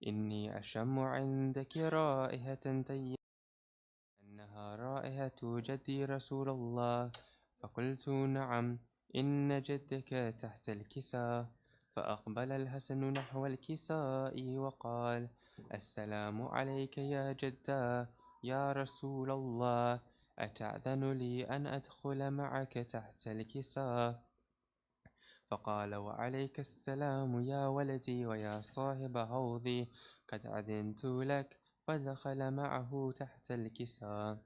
إني أشم عندك رائحة طيبة إنها رائحة جدي رسول الله. فقلت نعم، إن جدك تحت الكساء. فأقبل الحسن نحو الكساء وقال: السلام عليك يا جدا يا رسول الله، أتأذن لي أن أدخل معك تحت الكساء؟ فقال: وعليك السلام يا ولدي ويا صاحب حوضي، قد أذنت لك. فدخل معه تحت الكساء.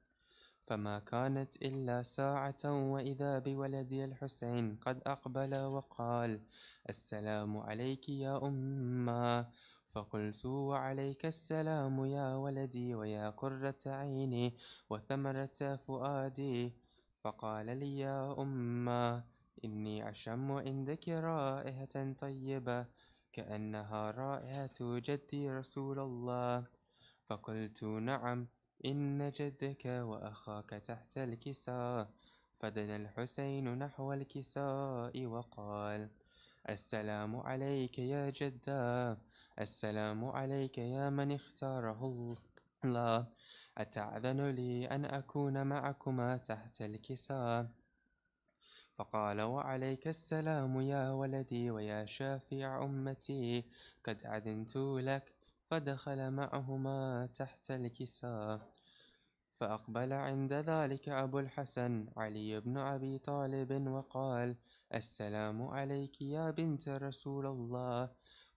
فما كانت إلا ساعة وإذا بولدي الحسين قد أقبل وقال: السلام عليك يا أمه. فقلت: وعليك السلام يا ولدي ويا قرة عيني وثمرة فؤادي. فقال لي: يا أمه، إني أشم عندك رائحة طيبة كأنها رائحة جدي رسول الله. فقلت: نعم، إن جدك وأخاك تحت الكساء. فدنا الحسين نحو الكساء وقال: السلام عليك يا جدا، السلام عليك يا من اختاره الله، أتأذن لي أن أكون معكما تحت الكساء؟ فقال: وعليك السلام يا ولدي ويا شافع أمتي، قد أذنت لك. فدخل معهما تحت الكساء. فأقبل عند ذلك أبو الحسن علي بن أبي طالب وقال: السلام عليك يا بنت رسول الله.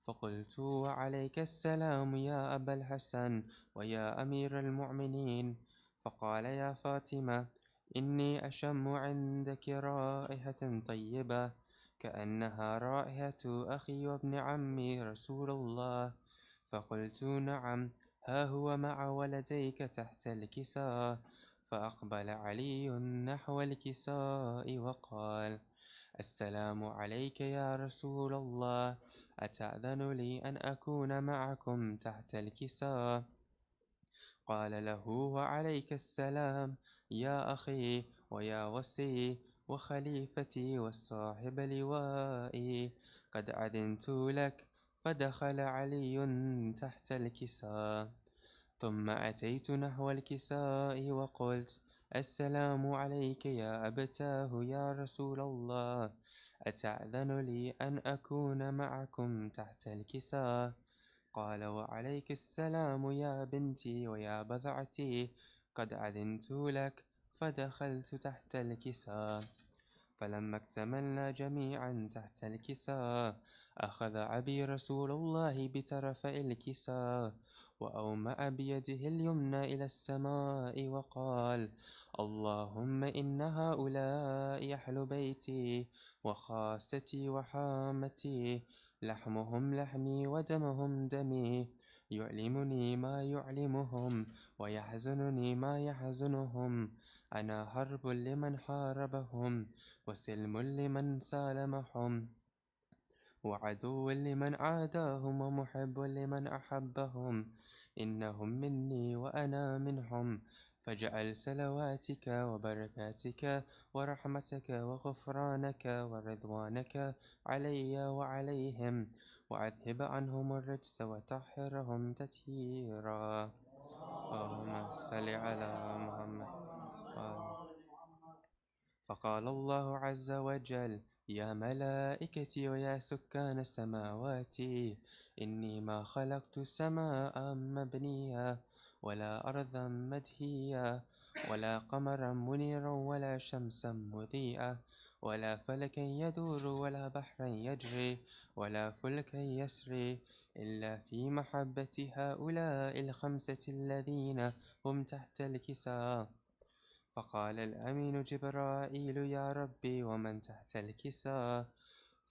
فقلت: وعليك السلام يا أبا الحسن ويا أمير المؤمنين. فقال: يا فاطمة، إني أشم عندك رائحة طيبة كأنها رائحة أخي وابن عمي رسول الله. فقلت: نعم، ها هو مع ولديك تحت الكساء. فأقبل علي نحو الكساء وقال: السلام عليك يا رسول الله، أتأذن لي أن أكون معكم تحت الكساء؟ قال له: وعليك السلام يا أخي ويا وصي وخليفتي والصاحب لوائي، قد أذنت لك. فدخل علي تحت الكساء. ثم أتيت نحو الكساء وقلت: السلام عليك يا أبتاه يا رسول الله، أتأذن لي أن أكون معكم تحت الكساء؟ قال: وعليك السلام يا بنتي ويا بضعتي، قد أذنت لك. فدخلت تحت الكساء. فلما اكتملنا جميعا تحت الكساء، أخذ أبي رسول الله بطرف الكساء وأومأ بيده اليمنى إلى السماء وقال: اللهم إن هؤلاء أهل بيتي وخاصتي وحامتي، لحمهم لحمي ودمهم دمي، يؤلمني ما يعلمهم ويحزنني ما يحزنهم. أنا حرب لمن حاربهم وسلم لمن سالمهم وعدو لمن عاداهم ومحب لمن أحبهم. إنهم مني وأنا منهم، فاجعل صلواتك وبركاتك ورحمتك وغفرانك ورضوانك علي وعليهم، وأذهب عنهم الرجس وطهرهم تطهيرا. اللهم صل على محمد. فقال الله عز وجل: يا ملائكتي ويا سكان السماوات، إني ما خلقت السماء مبنية ولا أرضا مدهية ولا قمرا منيرا ولا شمسا مضيئة ولا فلكا يدور ولا بحرا يجري ولا فلكا يسري إلا في محبة هؤلاء الخمسة الذين هم تحت الكساء. فقال الأمين جبرائيل: يا ربي، ومن تحت الكساء؟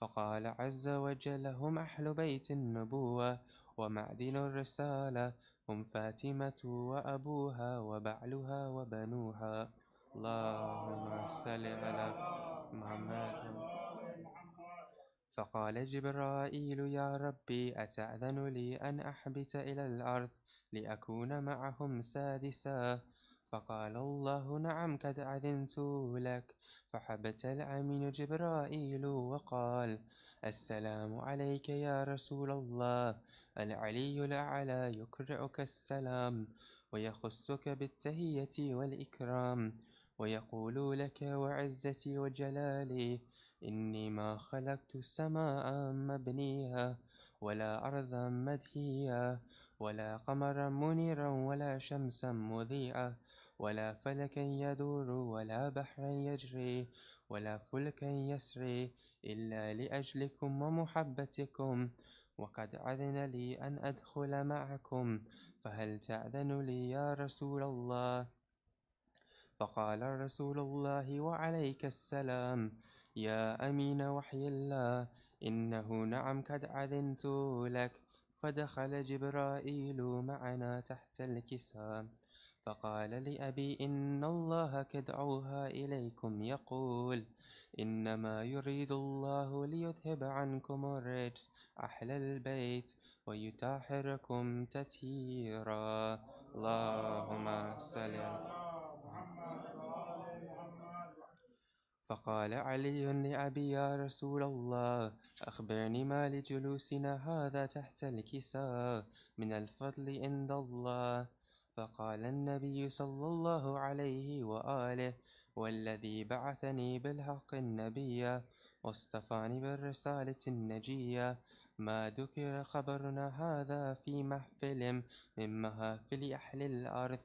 فقال عز وجل: هم أهل بيت النبوة ومعدن الرسالة، هم فاطمة وأبوها وبعلها وبنوها. اللهم صل على محمد. فقال جبرائيل: يا ربي، أتأذن لي أن أحبت إلى الأرض لأكون معهم سادسا؟ فقال الله نعم قد أذنت لك. فحبت الأمين جبرائيل وقال السلام عليك يا رسول الله. العلي الأعلى يقرئك السلام ويخصك بالتهية والإكرام ويقول لك وعزتي وجلالي إني ما خلقت السماء مبنيها ولا أرضا مدهيا ولا قمرا منيرا ولا شمسا مضيئة ولا فلكا يدور ولا بحرا يجري ولا فلكا يسري إلا لأجلكم ومحبتكم، وقد أذن لي أن أدخل معكم، فهل تأذن لي يا رسول الله؟ فقال رسول الله وعليك السلام يا أمين وحي الله إنه نعم قد أذنت لك. فدخل جبرائيل معنا تحت الكساء فقال لأبي إن الله قد أوحى إليكم يقول إنما يريد الله ليذهب عنكم الرجس أهل البيت ويطهركم تطهيرا. اللهم صل على فقال علي لأبي يا رسول الله أخبرني ما لجلوسنا هذا تحت الكساء من الفضل عند الله. فقال النبي صلى الله عليه وآله والذي بعثني بالحق النبي واصطفاني بالرسالة النجية ما ذكر خبرنا هذا في محفل من محافل أهل الأرض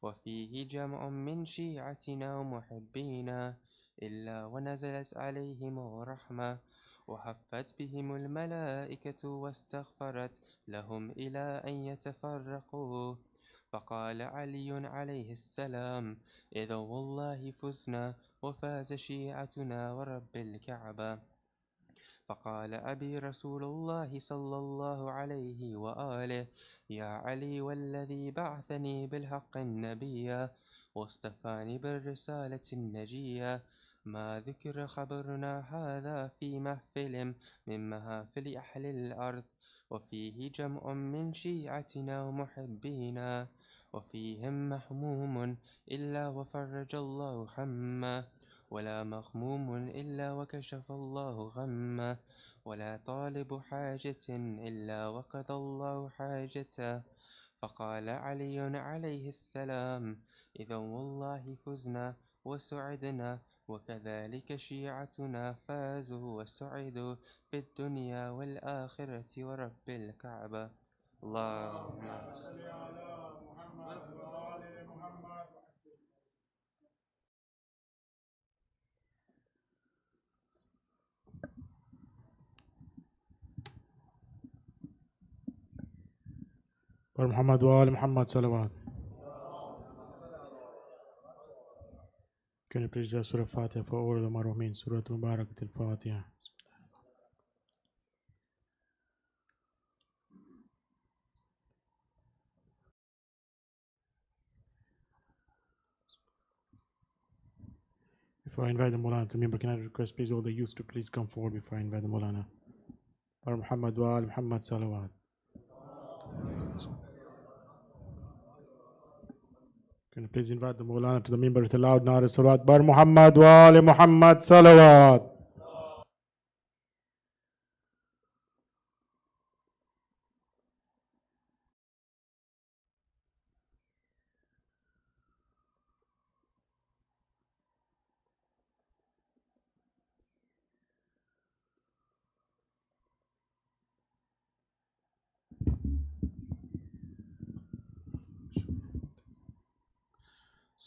وفيه جمع من شيعتنا ومحبينا إلا ونزلت عليهم الرحمة وحفت بهم الملائكة واستغفرت لهم إلى أن يتفرقوا. فقال علي عليه السلام إذا والله فزنا وفاز شيعتنا ورب الكعبة. فقال أبي رسول الله صلى الله عليه وآله يا علي والذي بعثني بالحق النبي واصطفاني بالرسالة النجية ما ذكر خبرنا هذا في محفل من محافل أهل الأرض وفيه جمع من شيعتنا ومحبينا وفيهم محموم إلا وفرج الله همه ولا مغموم إلا وكشف الله غمه ولا طالب حاجة إلا وقضى الله حاجته. فقال علي عليه السلام إذا والله فزنا وسعدنا وكذلك شيعتنا فازوا وسعدوا في الدنيا والآخرة ورب الكعبة. اللهم صل على محمد وآل محمد. محمد وآل محمد صلوات. Can you please say Surah Fatiha for all the Marhumin, Surah Mubarak al-Fatiha. Before I invite the Mulana to member, can I request please all the youth to please come forward before I invite the Mulana. Muhammad wa Muhammad salawat. Can you please invite the Mulana to the member with a loud nara salawat. Bar Muhammad wa Muhammad salawat.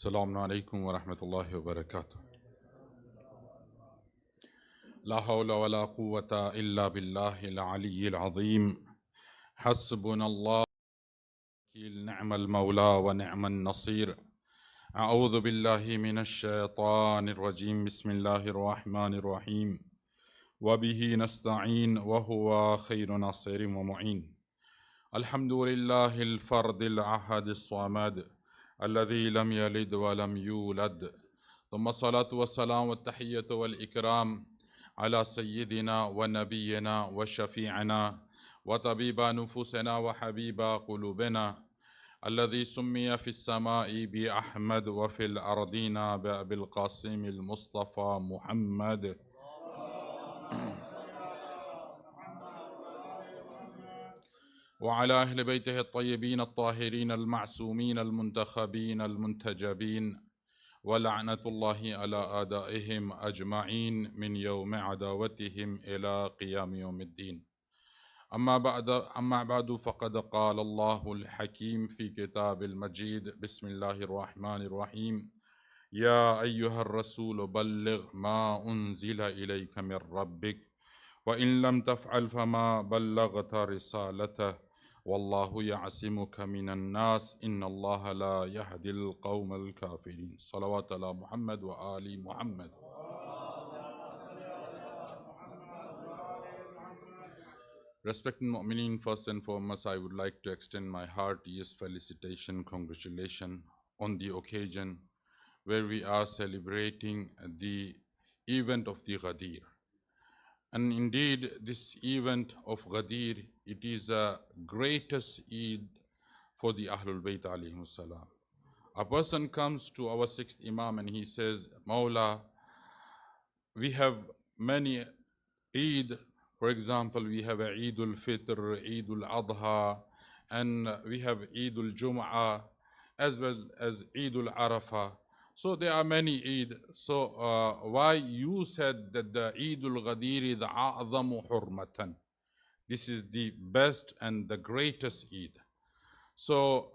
السلام عليكم ورحمة الله وبركاته. لا حول ولا قوة إلا بالله العلي العظيم. حسبنا الله نعم المولى ونعم النصير. أعوذ بالله من الشيطان الرجيم. بسم الله الرحمن الرحيم. وبه نستعين وهو خير ناصر ومعين. الحمد لله الفرد الأحد الصمد الذي لم يلد ولم يولد، ثم الصلاة والسلام والتحية والإكرام على سيدنا ونبينا وشفيعنا وطبيب نفوسنا وحبيب قلوبنا الذي سمي في السماء بأحمد وفي الأرضين بأبي القاسم المصطفى محمد. وعلى أهل بيته الطيبين الطاهرين المعصومين المنتخبين المنتجبين، ولعنة الله على أعدائهم أجمعين من يوم عداوتهم إلى قيام يوم الدين. أما بعد فقد قال الله الحكيم في كتاب المجيد: بسم الله الرحمن الرحيم. يا أيها الرسول بلغ ما أنزل إليك من ربك وإن لم تفعل فما بلغت رسالته والله يعصمك من الناس إن الله لا يهدي القوم الكافرين. صلوات على محمد وآل محمد. Respected Mu'mineen, first and foremost, I would like to extend my heartiest felicitation, congratulations on the occasion where we are celebrating the event of the GHADHEER. And indeed, this event of GHADHEER, it is the greatest Eid for the Ahlul Bayt alayhimus salam. A person comes to our sixth Imam and he says, Mawla, we have many Eid. For example, we have Eid al-Fitr, Eid al-Adha, and we have Eid al-Jum'ah, as well as Eid al-Arafah. So there are many Eid. So why you said that the Eid al-Ghadir is the a'zamu hurmatan? This is the best and the greatest Eid. So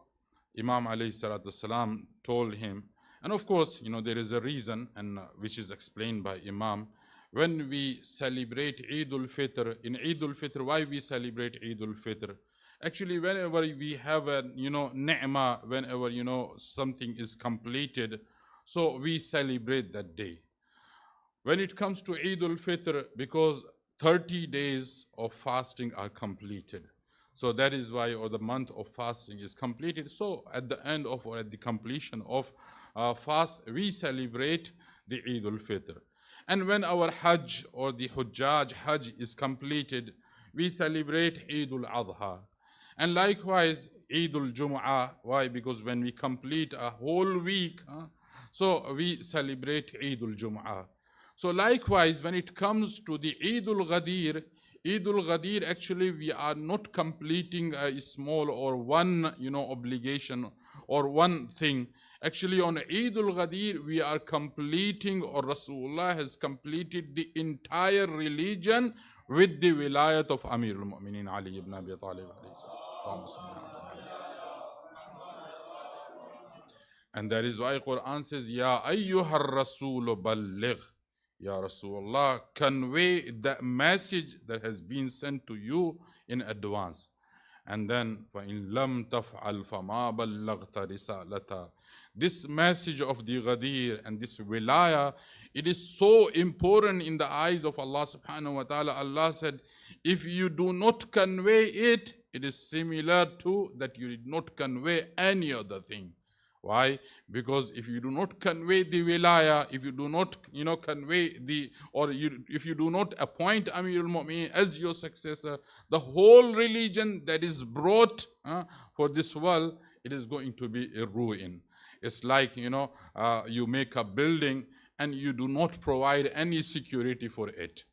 Imam alayhi salatu salam told him, and of course, there is a reason, and which is explained by Imam. When we celebrate Eid al-Fitr, in Eid al-Fitr, why we celebrate Eid al-Fitr? Actually, whenever we have a, ni'mah, whenever, something is completed, so we celebrate that day. When it comes to Eid al-Fitr, because 30 days of fasting are completed. So that is why, or the month of fasting is completed. So at the end of, or at the completion of fast, we celebrate the Eid al-Fitr. And when our Hajj or the Hujjaj Hajj is completed, we celebrate Eid al-Adha. And likewise, Eid al-Jum'ah. Why? Because when we complete a whole week, so we celebrate Eid al-Jum'ah. So likewise, when it comes to the Eid al-Ghadir, actually we are not completing a small or one, obligation or one thing. Actually, on Eid al-Ghadir, we are completing, or Rasulullah has completed the entire religion with the wilayat of Amir al-Mu'mineen Ali ibn Abi Talib. And that is why Quran says, Ya ayyuhar rasul balligh. Ya Rasulullah, convey the message that has been sent to you in advance. And then, فَإِن لَمْ تَفْعَلْ فَمَا بَلَّغْتَ رِسَالَتَهُ. This message of the Ghadir and this wilaya, it is so important in the eyes of Allah subhanahu wa ta'ala. Allah said, if you do not convey it, it is similar to that you did not convey any other thing. Why? Because if you do not convey the wilaya, if you do not, convey the, or if you do not appoint Amir al-Mu'mineen as your successor, the whole religion that is brought for this world, it is going to be a ruin. It's like, you make a building and you do not provide any security for it.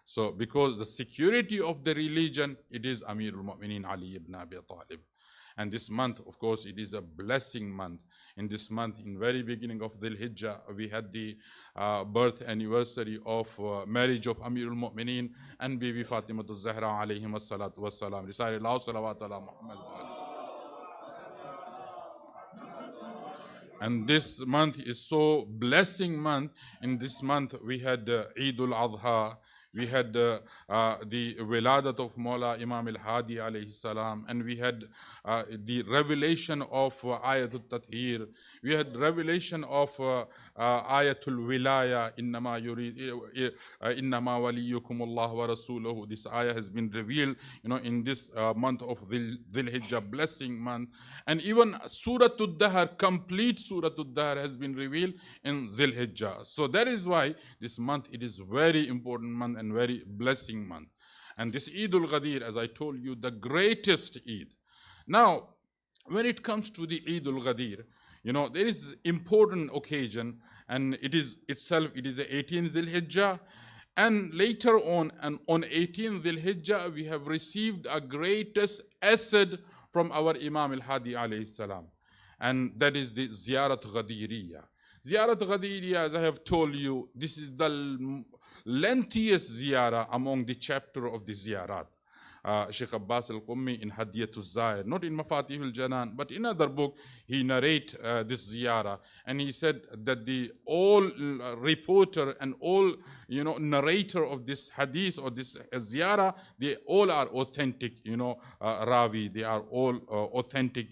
So, because the security of the religion, it is Amir al-Mu'mineen Ali ibn Abi Talib. And this month, of course, it is a blessing month. In this month, in very beginning of Dhul Hijjah, we had the birth anniversary of marriage of Amir al-Mu'mineen and Bibi Fatimah al-Zahra alayhim as-salatu was-salam. Recite Allah salawat ala Muhammad wa ali. And this month is so blessing month. In this month, we had Eid al-Adha. We had the Wiladat of Mawla Imam al-Hadi alayhi salam, and we had the revelation of Ayatul Tatheer. We had revelation of Ayatul Wilaya, Innama waliyukum Allah wa rasuluhu. This ayah has been revealed, in this month of Dhul Hijjah, blessing month. And even Suratul Dahr, complete Suratul Dahr has been revealed in Dhul Hijjah. So that is why this month, it is very important month and very blessing month. And this Eid al-Ghadir, as I told you, the greatest Eid. Now, when it comes to the Eid al-Ghadir, there is important occasion, and it is itself, it is the 18th Dhul Hijjah, and later on, and on 18th Dhul Hijjah, we have received a greatest asset from our Imam al-Hadi alayhi salam, and that is the Ziyarat Ghadiriyah. Ziyarat Ghadiriyah, as I have told you, this is the lengthiest ziyarah among the chapter of the ziyarat. Sheikh Abbas al-Qummi in Hadiyatul Zahir, not in Mafatihul Janan, but in another book, he narrate this ziyarah, and he said that the all reporter and all narrator of this hadith or this ziyarah, they all are authentic, rawi, they are all authentic,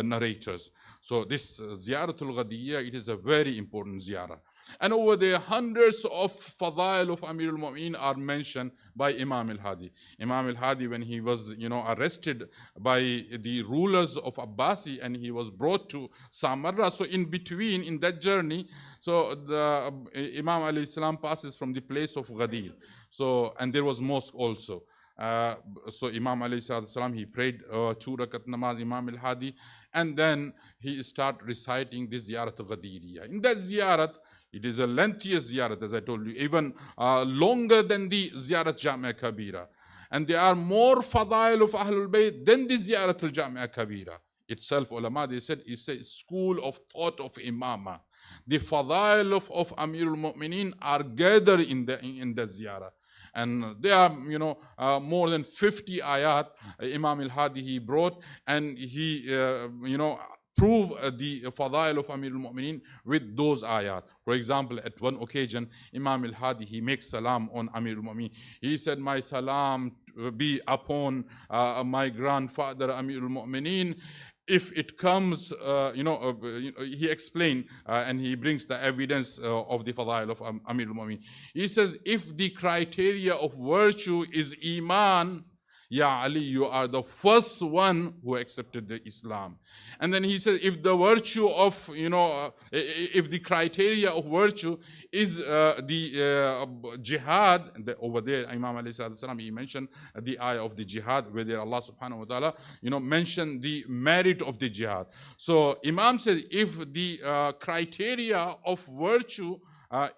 narrators. So this Ziyaratul Ghadiyya, it is a very important ziyarah. And over there, hundreds of fadail of Amir al-Mu'mineen are mentioned by Imam al-Hadi. Imam al-Hadi, when he was, arrested by the rulers of Abbasi, and he was brought to Samarra. So in between, in that journey, so the Imam alayhi salam passes from the place of Ghadir. So, and there was mosque also. So Imam alayhi salam, he prayed 2 rakat namaz, Imam al-Hadi, and then he started reciting this Ziyarat Ghadiriyah. In that Ziyarat, it is a lengthiest ziyarat, as I told you, even longer than the Ziyarat Jamia Kabira. And there are more fadail of Ahlul Bayt than the Ziyarat al-Jamia Kabira. Itself, ulama, they said, it's a school of thought of imama. The fadail of Amir al-Mu'mineen are gathered in the ziyarah. And there are, more than 50 ayat Imam al-Hadi he brought, and he, prove the fadail of Amir al-Mu'mineen with those ayat. For example, at one occasion, Imam al-Hadi, he makes salam on Amir al-Mu'mineen. He said, my salam be upon my grandfather Amir al-Mu'mineen. If it comes, he explained and he brings the evidence of the fadail of Amir al-Mu'mineen. He says, if the criteria of virtue is Iman, Ya Ali, you are the first one who accepted the Islam. And then he says, if the virtue of, if the criteria of virtue is the jihad, over there, Imam alayhi salam, he mentioned the ayah of the jihad, where there Allah subhanahu wa ta'ala, mentioned the merit of the jihad. So Imam says, if the criteria of virtue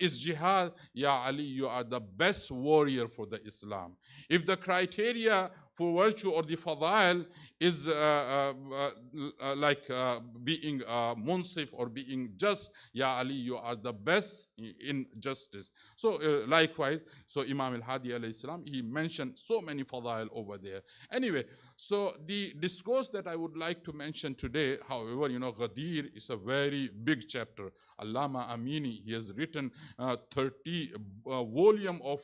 is jihad, Ya Ali, you are the best warrior for the Islam. If the criteria for virtue or the fadail is like being munsif or being just, Ya Ali, you are the best in justice. So likewise, so Imam al-Hadi alayhi salam, he mentioned so many fadail over there. Anyway, so the discourse that I would like to mention today, however, Ghadir is a very big chapter. Allama Amini, he has written 30 volume of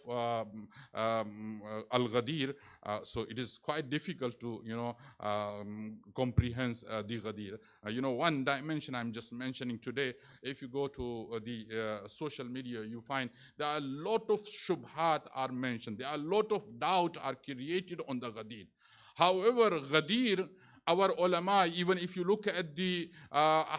Al-Ghadir, so it is quite difficult to, comprehend the Ghadir. One dimension I'm just mentioning today, if you go to the social media, you find there are a lot of shubhat are mentioned. There are a lot of doubt are created on the Ghadir. However, Ghadir, our ulama, even if you look at the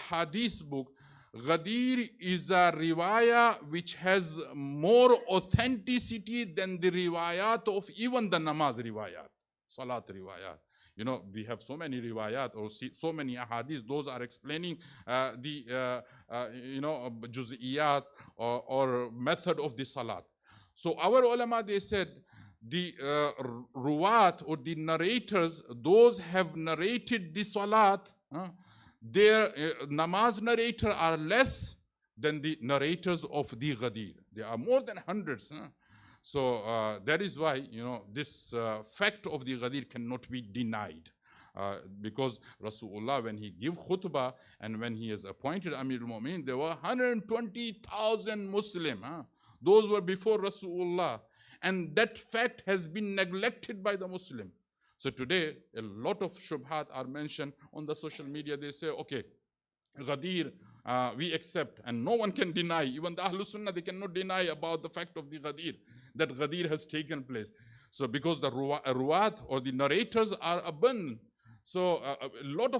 hadith book, Ghadir is a riwayah which has more authenticity than the riwayat of even the namaz riwayat, salat riwayat. We have so many riwayat or so many ahadith, those are explaining the juz'iyat or method of the salat. So our ulama, they said, the ruwat or the narrators, those have narrated the salat, their namaz narrator are less than the narrators of the Ghadir. There are more than hundreds. So that is why, this fact of the Ghadir cannot be denied. Because Rasulullah, when he gave khutbah and when he has appointed Amir al-Mu'mineen, there were 120,000 Muslims. Those were before Rasulullah. And that fact has been neglected by the Muslim. So today, a lot of shubhat are mentioned on the social media. They say, okay, Ghadir, we accept, and no one can deny. Even the Ahlul Sunnah, they cannot deny about the fact of the Ghadir, that Ghadir has taken place. So because the ruwat or the narrators are abundant, so a lot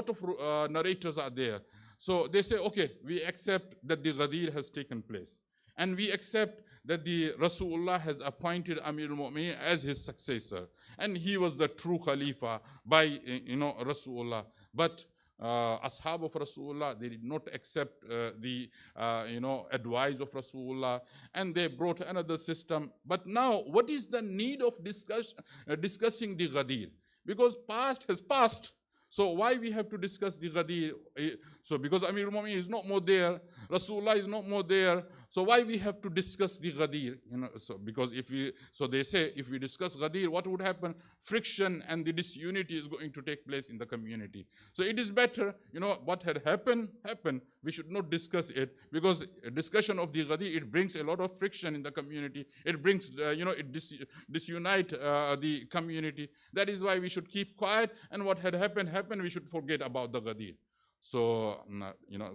of narrators are there. So they say, okay, we accept that the Ghadir has taken place, and we accept that the Rasulullah has appointed Amir al-Mu'mineen as his successor, and he was the true Khalifa by Rasulullah. But Ashab of Rasulullah, they did not accept the advice of Rasulullah, and they brought another system. But now, what is the need of discussing the Ghadir? Because past has passed. So why we have to discuss the Ghadir? So because Amir al-Mu'mineen is not more there, Rasulullah is not more there. So why we have to discuss the Ghadir? So because they say if we discuss Ghadir, what would happen? Friction and the disunity is going to take place in the community. So it is better, what had happened. We should not discuss it, because a discussion of the Ghadir, it brings a lot of friction in the community. It brings, it disunite the community. That is why we should keep quiet, and what had happened, we should forget about the Ghadir. So,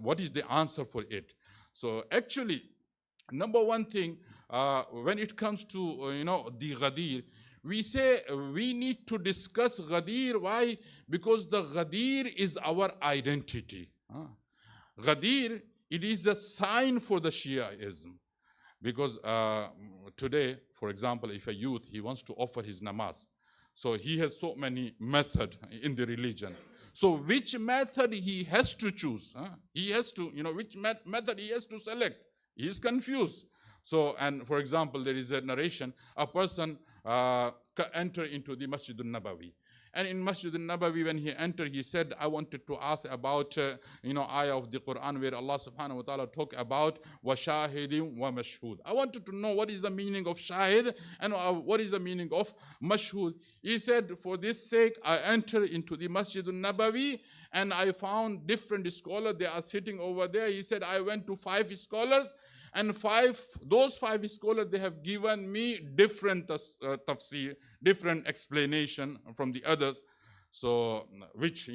what is the answer for it? So actually, number one thing, when it comes to, the Ghadir, we say we need to discuss Ghadir. Why? Because the Ghadir is our identity. Ghadir, it is a sign for the Shiaism. Because today, for example, if a youth, he wants to offer his namaz, so he has so many methods in the religion. So which method he has to choose? He has to, which method he has to select? He is confused. So, and for example, there is a narration, a person enter into the Masjid al-Nabawi. And in Masjid al-Nabawi, when he entered, he said, I wanted to ask about, ayah of the Quran where Allah subhanahu wa ta'ala talk about wa shahidin wa mashhud. I wanted to know what is the meaning of shahid and what is the meaning of mashhud. He said, for this sake, I entered into the Masjid al-Nabawi and I found different scholars. They are sitting over there. He said, I went to 5 scholars, and those five scholars, they have given me different tafsir, different explanation from the others. So, which,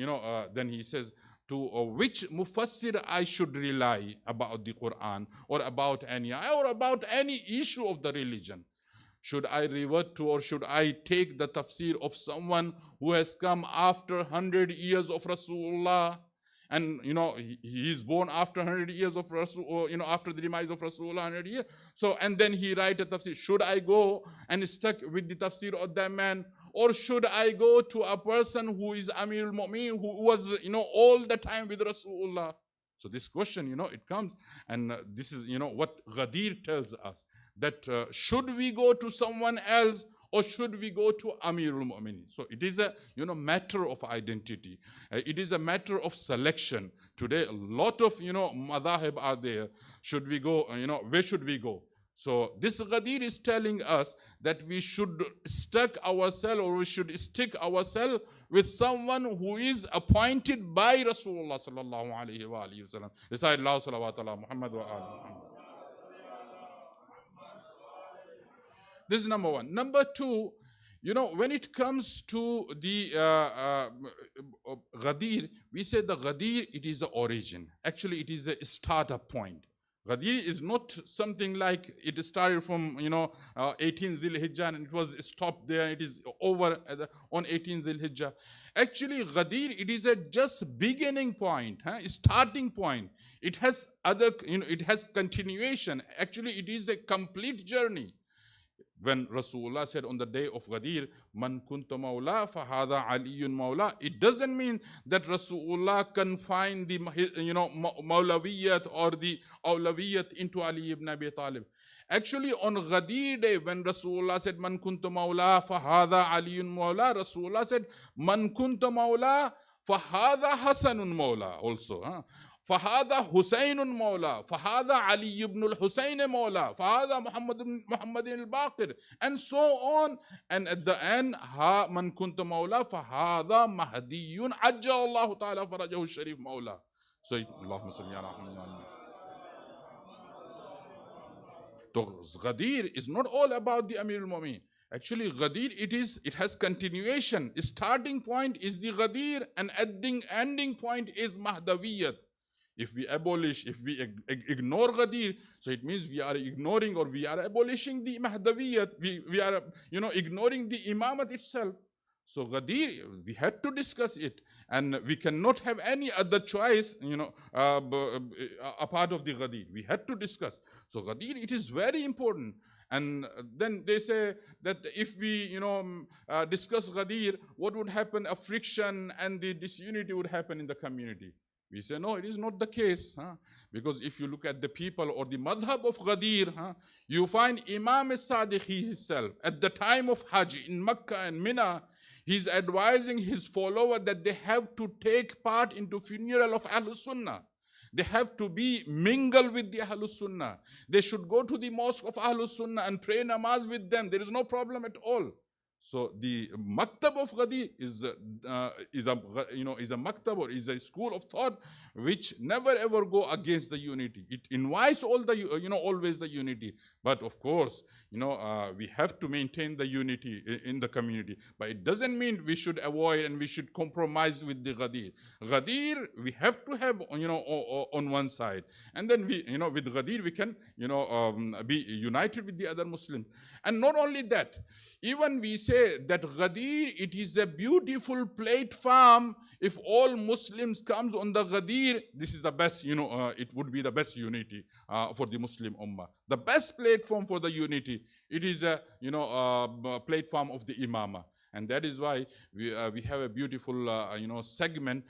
then he says, to which mufassir I should rely about the Quran or about any ayah or about any issue of the religion. Should I revert to, or should I take the tafsir of someone who has come after 100 years of Rasulullah? And he is born after 100 years of Rasul, after the demise of Rasulullah 100 years. So, and then he write a tafsir. Should I go and stuck with the tafsir of that man, or should I go to a person who is Amir al-Mu'mineen, who was all the time with Rasulullah? So this question, it comes, and this is what Ghadir tells us, that should we go to someone else, or should we go to Amir al-Mu'mineen? So it is a matter of identity. It is a matter of selection. Today, a lot of madhahib are there. Should we go? Where should we go? So this Ghadir is telling us that we should stick ourselves with someone who is appointed by Rasulullah sallallahu alaihi wasallam. Recite Allah salawat ala Muhammad wa ala Muhammad. This is number one. Number two, when it comes to the Ghadir, we say the Ghadir, it is the origin. Actually, it is a startup point. Ghadir is not something like it started from 18 Zil Hijjah and it was stopped there. It is over on 18 Zil Hijjah. Actually, Ghadir, it is a just beginning point, starting point. It has it has continuation. Actually, it is a complete journey. When Rasulullah said on the day of Ghadir, Man kunta mawla fahada aliyun mawla, it doesn't mean that Rasulullah confined the Mawlawiyyat or the Awlawiyyat into Ali ibn Abi Talib. Actually, on Ghadir day, when Rasulullah said, Man kunta mawla fahada aliyun mawla, Rasulullah said, Man kunta mawla fahada Hasanun mawla also. فهذا حسين مولى فهذا علي بن الحسين مولى فهذا محمد الباقر, and so on, and at the end ها من كنت مولى فهذا مهدي عجل الله تعالى فرجه الشريف مولى. So اللهم صل على محمد. So Ghadir is not all about the Amir al-Mu'mineen. Actually, Ghadir, it has continuation. Starting point is the Ghadir, and ending point is Mahdawiyyat. If we ignore Ghadir, so it means we are ignoring or we are abolishing the Mahdawiyyat. We are, ignoring the Imamat itself. So Ghadir, we had to discuss it, and we cannot have any other choice, a part of the Ghadir. We had to discuss. So Ghadir, it is very important. And then they say that if we, discuss Ghadir, what would happen? A friction and the disunity would happen in the community. We say, no, it is not the case. Because if you look at the people or the madhab of Ghadir, you find Imam Sadiq himself, at the time of Hajj in Makkah and Mina, he's advising his follower that they have to take part into funeral of Ahlul Sunnah. They have to be mingle with the Ahlul Sunnah. They should go to the mosque of Ahlul Sunnah and pray namaz with them. There is no problem at all. So the maktab of Ghadir is a maktab, or is a school of thought which never ever go against the unity. It invites all the always the unity. But of course, we have to maintain the unity in the community. But it doesn't mean we should avoid and we should compromise with the Ghadir. Ghadir we have to have on one side, and then we with Ghadir we can be united with the other Muslims. And not only that, even we say that Ghadir, it is a beautiful platform. If all Muslims comes on the Ghadir, this is the best, it would be the best unity for the Muslim Ummah. The best platform for the unity. It is a, platform of the Imamah. And that is why we have a beautiful, segment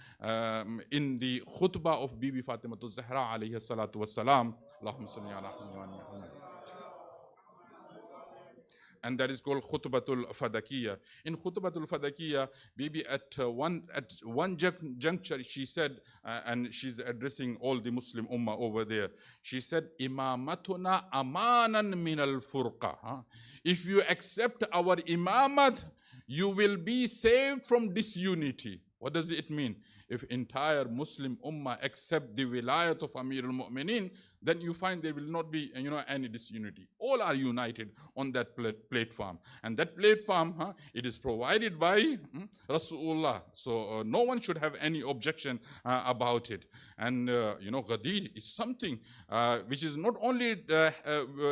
in the khutbah of Bibi Fatimatul Zahra alayhi salatu wassalam. Allahumma salli ala Muhammad. And that is called Khutbatul Fadakiyya. In Khutbatul Fadakiyya, Bibi at one juncture, she said, and she's addressing all the Muslim Ummah over there, she said, Imamatuna amanan min al-furqa. If you accept our imamat, you will be saved from disunity. What does it mean? If entire Muslim Ummah accept the wilayat of Amir al-Mu'mineen, then you find there will not be any disunity. All are united on that platform. And that platform, it is provided by Rasulullah. So no one should have any objection about it. And Ghadir is something which is not only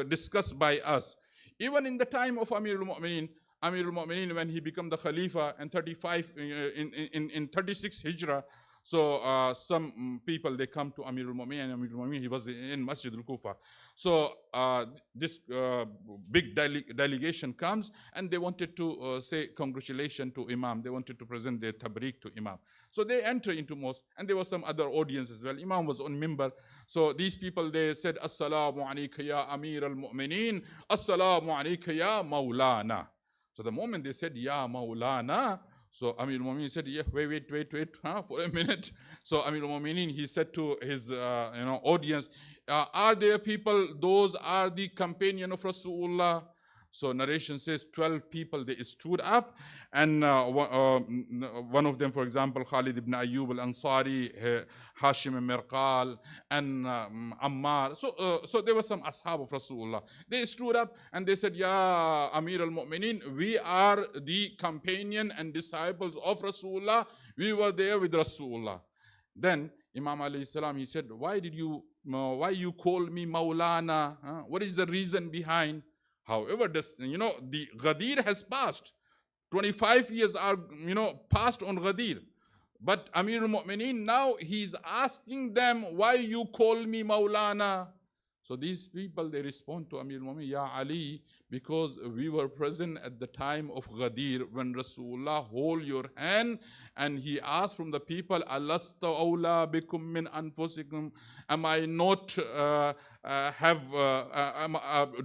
discussed by us. Even in the time of Amir al-Mu'mineen, when he became the Khalifa in 35, in 36 Hijrah, so some people, they come to Amir al-Mu'mineen, and Amir al-Mu'mineen, he was in Masjid al-Kufa. So this big delegation comes, and they wanted to say congratulations to Imam. They wanted to present their tabrik to Imam. So they enter into mosque, and there was some other audience as well. Imam was on mimbar. So these people, they said, Assalamu alayka ya Amir al-Mu'mineen, Assalamu alayka ya Maulana. So the moment they said, Ya Maulana, so Amir al-Mu'mineen said, yeah, wait, for a minute. So Amir al-Mu'mineen, he said to his audience, are there people, those are the companion of Rasulullah? So narration says 12 people, they stood up, and one of them, for example, Khalid ibn Ayyub al-Ansari, Hashim al-Mirqal, and Ammar. So there were some ashab of Rasulullah. They stood up and they said, Ya Amir al-Mu'mineen, we are the companion and disciples of Rasulullah. We were there with Rasulullah. Then Imam alayhi salam, he said, why you call me Maulana? What is the reason behind? However, the Ghadir has passed. 25 years are, passed on Ghadir. But Amir al-Mu'mineen, now he's asking them, why you call me Maulana? So these people, they respond to Amir al-Mu'mineen, Ya Ali, because we were present at the time of Ghadir when Rasulullah hold your hand and he asked from the people, Alasta awla bikum min anfusikum? Am I not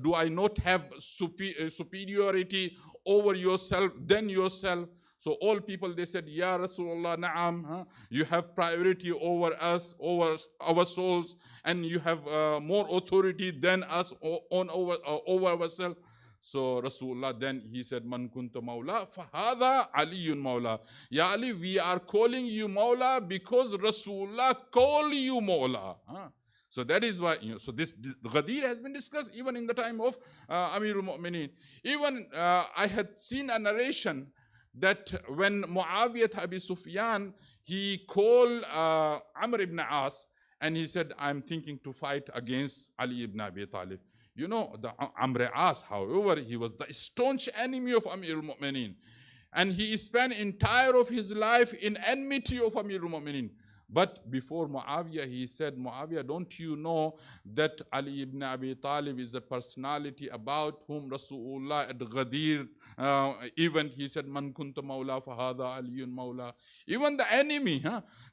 do I not have superiority over yourself than yourself? So all people, they said, Ya Rasulullah, na'am, you have priority over us, over our souls, and you have more authority than us over ourselves. So Rasulullah, then he said, Man kunta mawla, fahada aliyun mawla. Ya Ali, we are calling you mawla because Rasulullah called you mawla. So that is why, so this Ghadir has been discussed even in the time of Amir al-Mu'mineen. Even I had seen a narration that when Muawiyah Abi Sufyan, he called Amr ibn As, and he said, I'm thinking to fight against Ali ibn Abi Talib. The Amr As, however, he was the staunch enemy of Amir al-Mu'mineen. And he spent entire of his life in enmity of Amirul Mu'minin. But before Muawiyah, he said, Muawiyah, don't you know that Ali ibn Abi Talib is a personality about whom Rasulullah at Ghadir, even he said, Man kunta mawla fahada aliyun mawla. Even the enemy,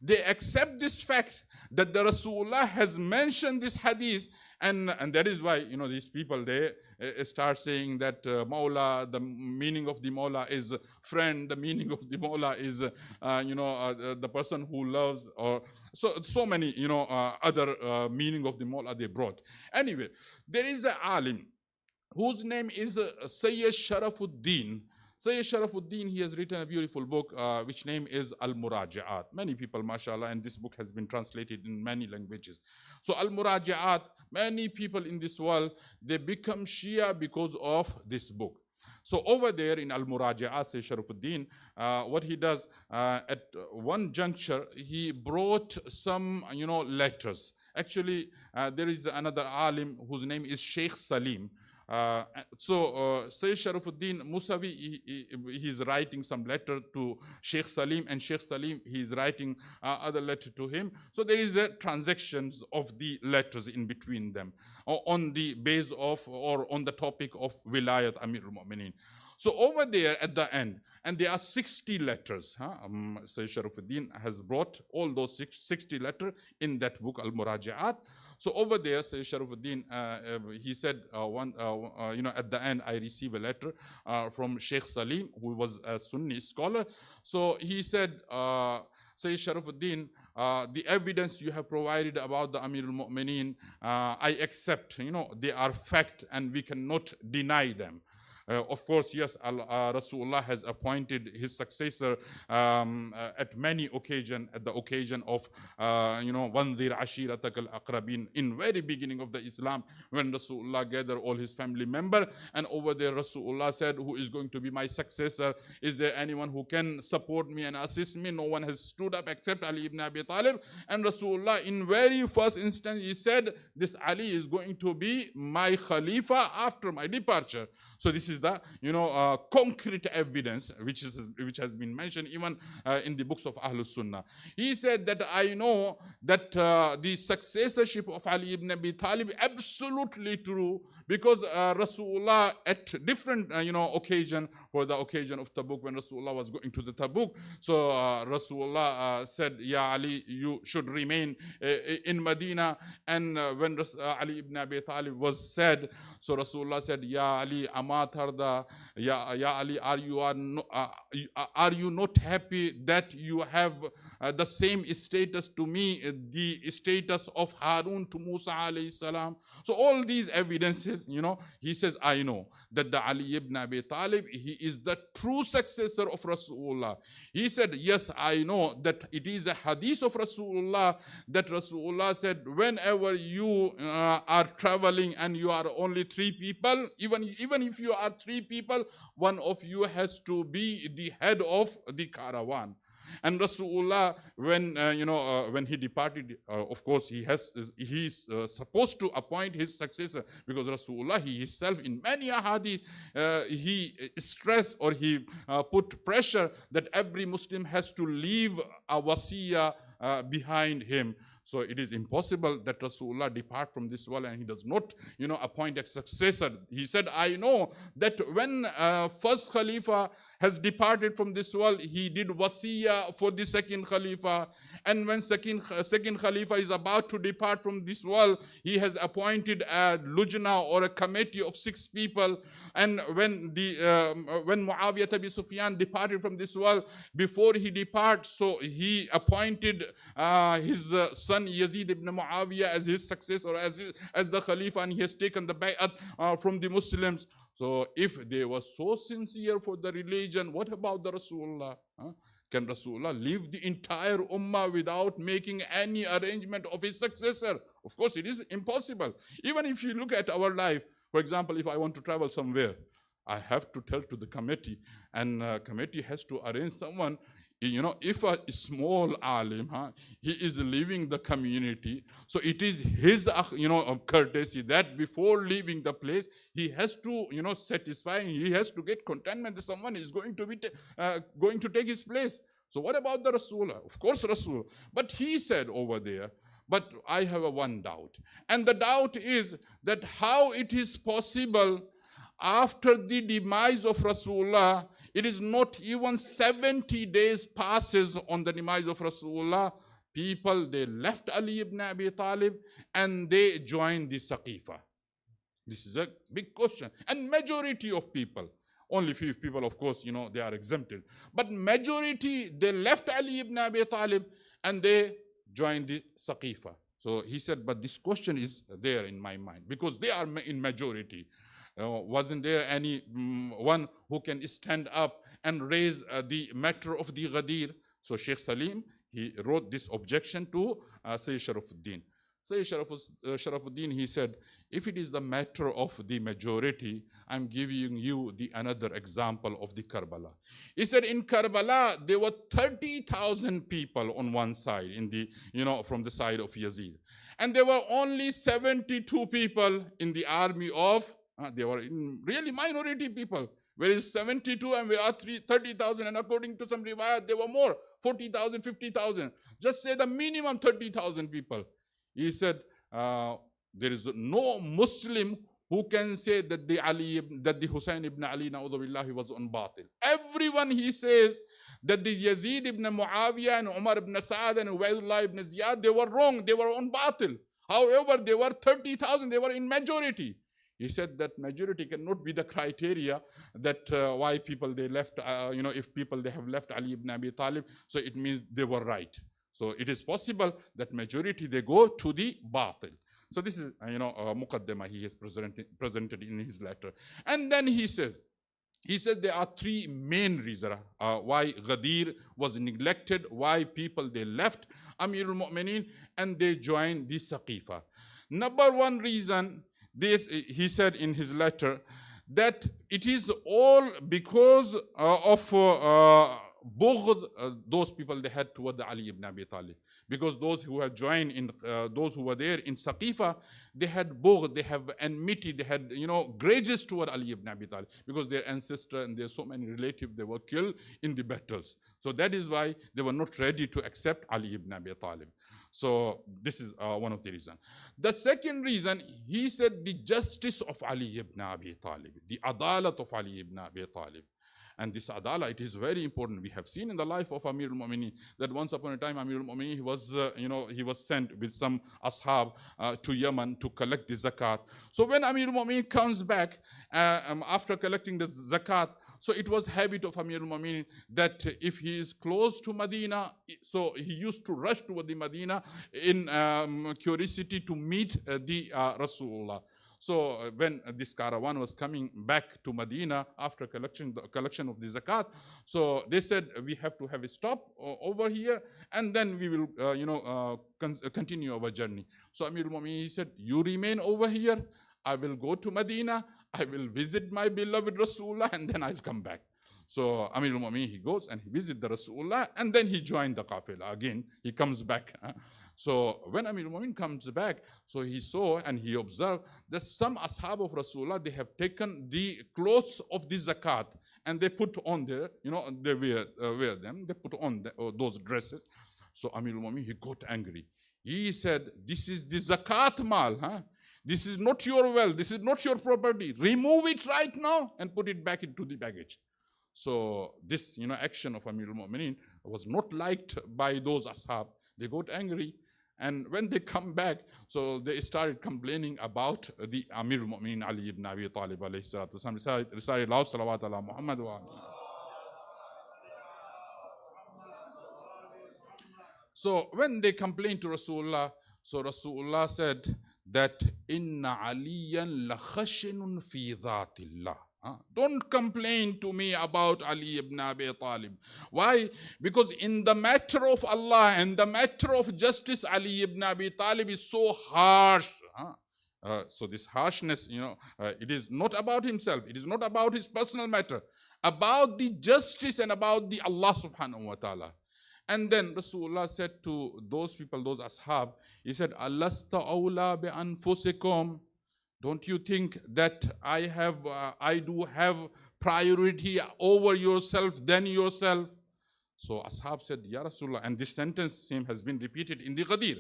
they accept this fact that the Rasulullah has mentioned this hadith, and that is why, these people, they start saying that Mawla, the meaning of the Mawla is friend, the meaning of the Mawla is, the person who loves, or so many, other meaning of the Mawla they brought. Anyway, there is an alim whose name is Syed Sharafuddin. Syed Sharafuddin, he has written a beautiful book, which name is Al-Murajaat. Many people, mashallah, and this book has been translated in many languages. So Al-Murajaat, many people in this world, they become Shia because of this book. So over there in Al-Murajaat, Syed Sharafuddin, what he does, at one juncture, he brought some, letters. Actually, there is another alim whose name is Sheikh Salim. Syed Sharafuddin Musawi, he is writing some letter to Sheikh Salim, and Sheikh Salim, he is writing other letter to him. So there is a transactions of the letters in between them on the base of, or on the topic of Wilayat Amir al-Mu'minin. So over there at the end, and there are 60 letters. Syed Sharafuddin has brought all those 60 letters in that book, Al-Murajaat. So over there, Syed Sharafuddin, he said, at the end, I received a letter from Sheikh Salim, who was a Sunni scholar. So he said, Syed Sharafuddin, the evidence you have provided about the Amir al-Mu'minin, I accept, they are fact and we cannot deny them. Of course, yes, Rasulullah has appointed his successor at many occasions, at the occasion of, Wanzir Ashiratak al-Aqrabin, in very beginning of the Islam, when Rasulullah gathered all his family members, and over there Rasulullah said, who is going to be my successor? Is there anyone who can support me and assist me? No one has stood up except Ali ibn Abi Talib. And Rasulullah, in very first instance, he said, this Ali is going to be my Khalifa after my departure. So this is the concrete evidence which has been mentioned even in the books of Ahlul Sunnah. He said that I know that the successorship of Ali ibn Abi Talib absolutely true, because Rasulullah at different occasion, for the occasion of Tabuk, when Rasulullah was going to the Tabuk, so Rasulullah said, Ya Ali, you should remain in Medina. And when Ali ibn Abi Talib was said, so Rasulullah said, Ya Ali, Amatarda, Ya Ali, are you not happy that you have the same status to me, the status of Harun to Musa alayhi salam? So all these evidences, he says, I know that the Ali ibn Abi Talib, he is the true successor of Rasulullah. He said, yes, I know that it is a hadith of Rasulullah, that Rasulullah said, whenever you are traveling and you are only 3 people, even if you are 3 people, one of you has to be the head of the caravan. And Rasulullah, when he departed, of course, he is supposed to appoint his successor, because Rasulullah, he himself, in many hadith, he stressed, or he put pressure that every Muslim has to leave a wasiyah behind him. So it is impossible that Rasulullah depart from this world and he does not, appoint a successor. He said, I know that when first Khalifa has departed from this world, he did wasiyah for the second Khalifa. And when second Khalifa is about to depart from this world, he has appointed a lujna, or a committee of 6 people. And when Muawiyah ibn Sufyan departed from this world, before he departs, so he appointed his son Yazid ibn Muawiyah as his successor, as the Khalifa, and he has taken the bay'at from the Muslims. So if they were so sincere for the religion, what about the Rasulullah? Can Rasulullah leave the entire ummah without making any arrangement of his successor? Of course, it is impossible. Even if you look at our life, for example, if I want to travel somewhere, I have to tell to the committee, and committee has to arrange someone. if a small alim, he is leaving the community, so it is his, courtesy that before leaving the place, he has to, satisfy, and he has to get contentment that someone is going to be going to take his place. So what about the Rasul? Of course, Rasul. But he said over there, but I have one doubt. And the doubt is that how it is possible after the demise of Rasulullah, it is not even 70 days passes on the demise of Rasulullah, people, they left Ali ibn Abi Talib and they joined the Saqifa. This is a big question. And majority of people, only few people, of course, they are exempted. But majority, they left Ali ibn Abi Talib and they joined the Saqifa. So he said, but this question is there in my mind because they are in majority. Wasn't there any one who can stand up and raise the matter of the Ghadir? So Sheikh Salim, he wrote this objection to Sayyid Sharafuddin. Sayyid Sharafuddin, he said, if it is the matter of the majority, I'm giving you another example of the Karbala. He said in Karbala, there were 30,000 people on one side, in the, from the side of Yazid. And there were only 72 people in the army of, they were really minority people. Whereas 72 and we are 30,000, and according to some riwayat, there were more, 40,000, 50,000. Just say the minimum 30,000 people. He said, there is no Muslim who can say that the Hussein ibn Ali na'udhu was on batil. Everyone, he says that the Yazid ibn Muawiyah and Umar ibn Sa'ad and Ubaydullah ibn Ziyad, they were wrong, they were on batil. However, they were 30,000, they were in majority. He said that majority cannot be the criteria that why people they left, if people they have left Ali ibn Abi Talib, so it means they were right. So it is possible that majority they go to the batil. So this is, muqaddimah he has presented in his letter. And then he said there are three main reasons why Ghadir was neglected, why people they left Amirul Mu'mineen and they joined the Saqifa. Number one reason, this he said in his letter, that it is all because of bughd those people they had toward the Ali ibn Abi Talib. Because those who had joined in, those who were there in Saqifa, they had bughd, they have enmity, they had, grudges toward Ali ibn Abi Talib. Because their ancestor and their so many relatives, they were killed in the battles. So that is why they were not ready to accept Ali ibn Abi Talib. So this is one of the reasons. The second reason, he said the justice of Ali ibn Abi Talib, the adalat of Ali ibn Abi Talib. And this adala, it is very important. We have seen in the life of Amirul Mu'mineen that once upon a time Amirul Mu'mineen he was sent with some ashab to Yemen to collect the zakat. So when Amirul Mu'mineen comes back after collecting the zakat, so it was habit of Amirul Mu'mineen that if he is close to Medina, so he used to rush toward the Medina in curiosity to meet the Rasulullah. So when this caravan was coming back to Medina after collection of the zakat, so they said we have to have a stop over here, and then we will, continue our journey. So Amirul Mu'mineen, he said, you remain over here. I will go to Medina. I will visit my beloved Rasulullah, and then I'll come back. So Amirul Mu'mineen, he goes and he visits the Rasulullah, and then he joined the Qafilah. Again, he comes back. So when Amirul Mu'mineen comes back, so he saw and he observed that some ashab of Rasulullah, they have taken the clothes of the zakat and they put on there, they wear them, they put on those dresses. So Amirul Mu'mineen, he got angry. He said, this is the zakat mal, This is not your wealth, this is not your property. Remove it right now and put it back into the baggage. So this, action of Amirul Mu'mineen was not liked by those ashab. They got angry. And when they come back, so they started complaining about the Amirul Mu'mineen Ali ibn Abi Talib alayhi salatu wasalam. Recited Allah salawat ala Muhammad wa ali. So when they complained to Rasulullah, so Rasulullah said that inna aliyan la khashinun fi dhatillah. Don't complain to me about Ali ibn Abi Talib. Why? Because in the matter of Allah and the matter of justice, Ali ibn Abi Talib is so harsh. So this harshness, it is not about himself. It is not about his personal matter. about the justice and about the Allah subhanahu wa ta'ala. And then Rasulullah said to those people, those ashab, he said, Alasta awla bi anfusikum. Don't you think that I do have priority over yourself than yourself? So ashab said, Ya Rasulullah, and this sentence same has been repeated in the Ghadir.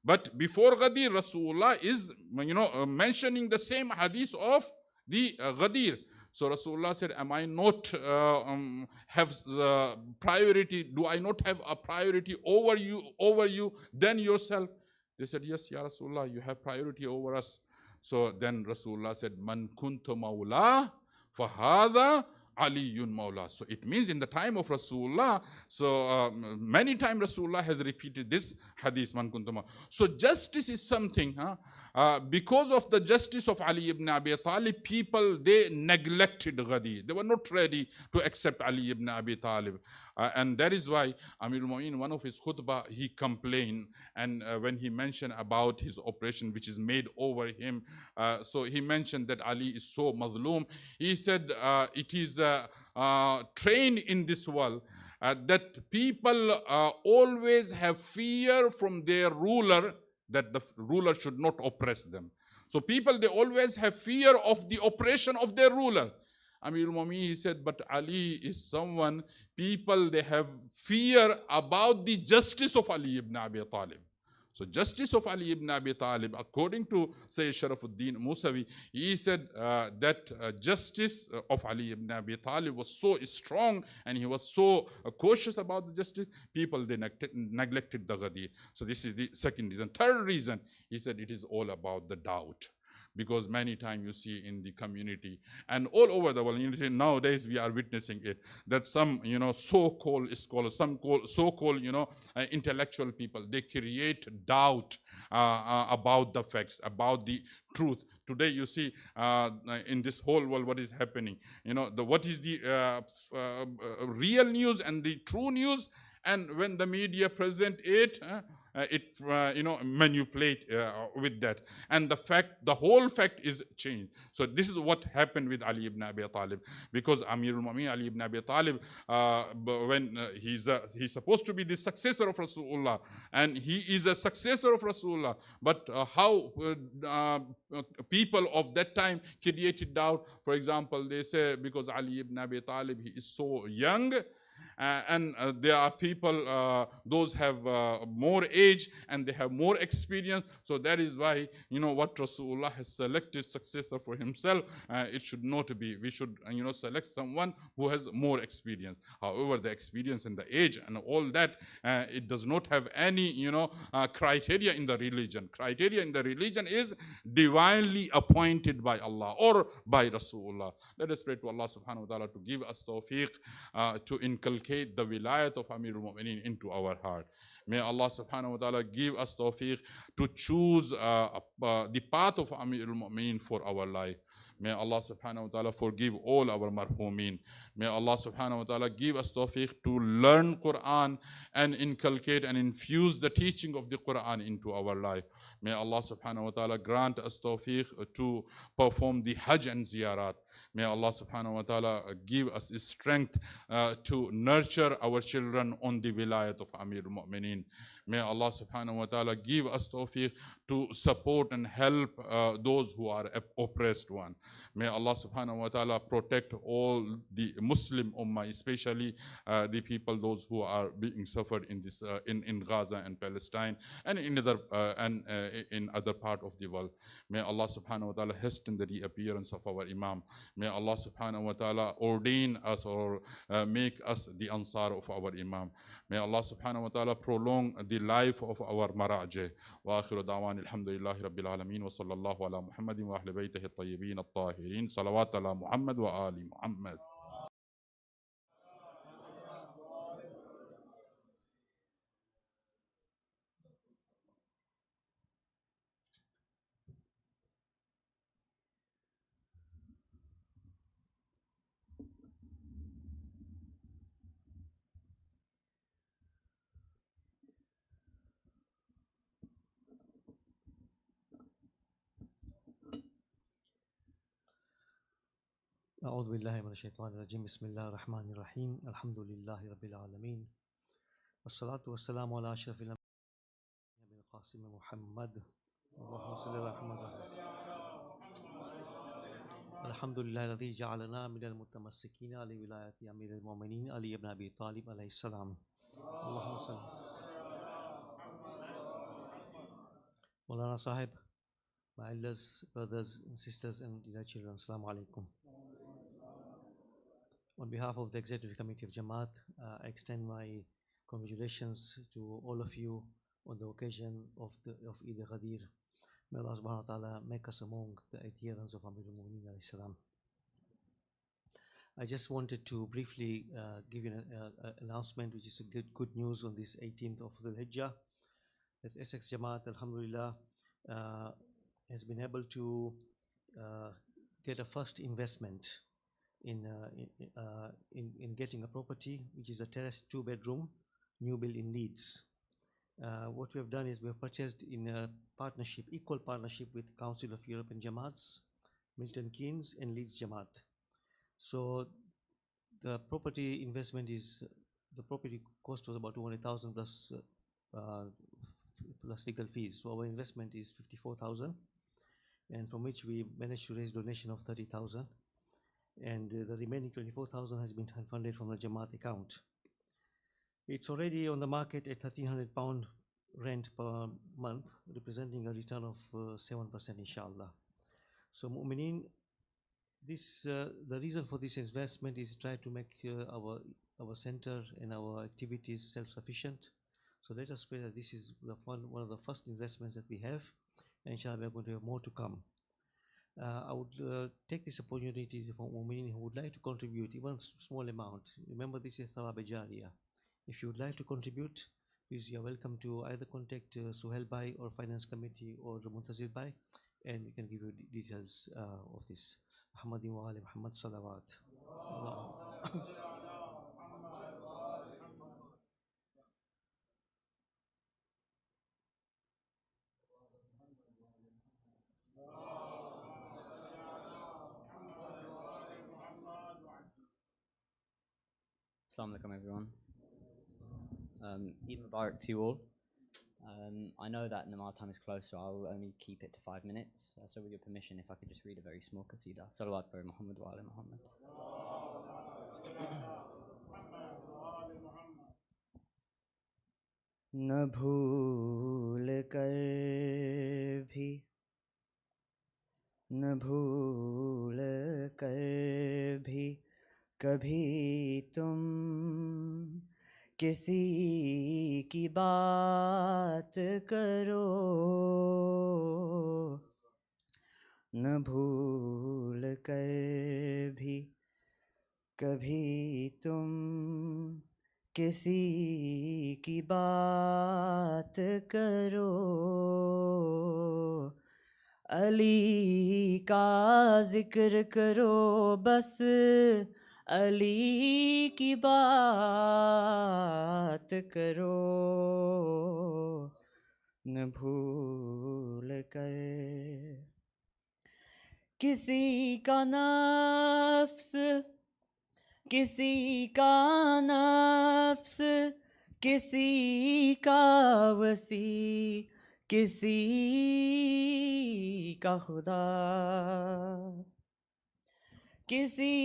But before Ghadir, Rasulullah is mentioning the same hadith of the Ghadir. So Rasulullah said, am I not have priority? Do I not have a priority over you than yourself? They said, yes, Ya Rasulullah, you have priority over us. So then Rasulullah said, Man kuntu mawla fahada Aliyun Mawla. So it means in the time of Rasulullah, so many times Rasulullah has repeated this hadith, Man kuntu mawla. So justice is something, because of the justice of Ali ibn Abi Talib, people, they neglected Ghadi. They were not ready to accept Ali ibn Abi Talib. And that is why Amirul Mu'minin, one of his khutbah, he complained, and when he mentioned about his operation which is made over him, so he mentioned that Ali is so mazloom. He said it is trained in this world that people always have fear from their ruler, that the ruler should not oppress them. So people, they always have fear of the oppression of their ruler. Amirul Mu'minin, he said, but Ali is someone, people, they have fear about the justice of Ali ibn Abi Talib. So justice of Ali ibn Abi Talib, according to Sayyid Sharafuddin Musawi, he said that justice of Ali ibn Abi Talib was so strong, and he was so cautious about the justice, people, they neglected the Ghadi. So this is the second reason. Third reason, he said it is all about the doubt. Because many times you see in the community and all over the world, nowadays we are witnessing it, that some, so-called scholars, some so-called, intellectual people, they create doubt about the facts, about the truth. Today you see in this whole world what is happening, what is the real news and the true news, and when the media present it, manipulate with that, and the whole fact is changed. So this is what happened with Ali ibn Abi Talib, because Amirul Mu'minin Ali ibn Abi Talib, when he's supposed to be the successor of Rasulullah, and he is a successor of Rasulullah, but how people of that time created doubt. For example, they say because Ali ibn Abi Talib, he is so young, and there are people, those have more age and they have more experience, so that is why what Rasulullah has selected successor for himself, it should not be, we should select someone who has more experience. However, the experience and the age and all that, it does not have any criteria in the religion. Criteria in the religion is divinely appointed by Allah or by Rasulullah. Let us pray to Allah subhanahu wa ta'ala to give us tawfiq to inculcate the wilayat of Amirul Mu'minin into our heart. May Allah subhanahu wa ta'ala give us tawfiq to choose the path of Amirul Mu'minin for our life. May Allah subhanahu wa ta'ala forgive all our marhumin. May Allah subhanahu wa ta'ala give us tawfiq to learn Quran and inculcate and infuse the teaching of the Quran into our life. May Allah subhanahu wa ta'ala grant us tawfiq to perform the Hajj and Ziyarat. May Allah subhanahu wa ta'ala give us strength to nurture our children on the wilayat of Amirul Mu'minin. May Allah subhanahu wa ta'ala give us tawfiq to support and help those who are oppressed one. May Allah subhanahu wa ta'ala protect all the Muslim ummah, especially the people, those who are being suffered in this in Gaza and Palestine and in other part of the world. May Allah subhanahu wa ta'ala hasten the reappearance of our Imam. May Allah subhanahu wa ta'ala ordain us or make us the Ansar of our Imam. May Allah subhanahu wa ta'ala prolong the life of our Marajeh. Wa akhiru da'wan alhamdulillahi rabbil alameen wa sallallahu ala Muhammadin wa ahli baytihi at-tayyibin at-tahirin. Salawat ala Muhammad wa ali Muhammad. أعوذ بالله من الشيطان الرجيم بسم الله الرحمن الرحيم الحمد لله رب العالمين والصلاة والسلام على أشرف الأنبياء القاسم محمد اللهم صل على محمد الحمد لله الذي جعلنا من المتمسكين لولاية أمير المؤمنين علي بن أبي طالب عليه السلام اللهم صل Maulana Sahib, my elders, brothers and sisters and dear children, Assalamu alaikum. On behalf of the Executive Committee of Jamaat, I extend my congratulations to all of you on the occasion of Eid al-GHADHEER. May Allah subhanahu wa ta'ala make us among the adherents of Amir al-Mu'mineen alayhi salam. I just wanted to briefly give you an announcement, which is a good news on this 18th of the Hijjah. That Essex Jamaat, alhamdulillah, has been able to get a first investment in getting a property, which is a terraced 2-bedroom new build in Leeds. What we have done is we have purchased in a partnership, equal partnership with Council of European Jamaats, Milton Keynes and Leeds Jamaat. So the property investment is, the property cost was about 200,000 plus legal fees. So our investment is 54,000, and from which we managed to raise donation of 30,000. And the remaining 24,000 has been funded from the Jamaat account. It's already on the market at £1,300 rent per month, representing a return of 7%, inshallah. So Mu'mineen, this the reason for this investment is to try to make our center and our activities self-sufficient. So let us pray that this is one of the first investments that we have, and inshallah we are going to have more to come. I would take this opportunity for Mu'mineen who would like to contribute even a small amount. Remember, this is Thawab Jariyah. If you would like to contribute, please, you are welcome to either contact Suhail Bhai or Finance Committee or Muntazir Bhai, and we can give you details of this. Muhammadin wa ali Muhammad salawat. Assalamu alaikum everyone. Eid Mubarak to you all. I know that namaz time is close, so I'll only keep it to 5 minutes. So with your permission, if I could just read a very small qasida. Salawat for Muhammad wa ala Muhammad. न भूल कर भी कभी तुम किसी की बात करो, न भूल कर भी कभी तुम किसी की बात करो, अली का जिक्र करो, बस अली की बात करो, न भूल कर किसी का नफ्स, किसी का नफ्स, किसी का वसी, किसी का खुदा, किसी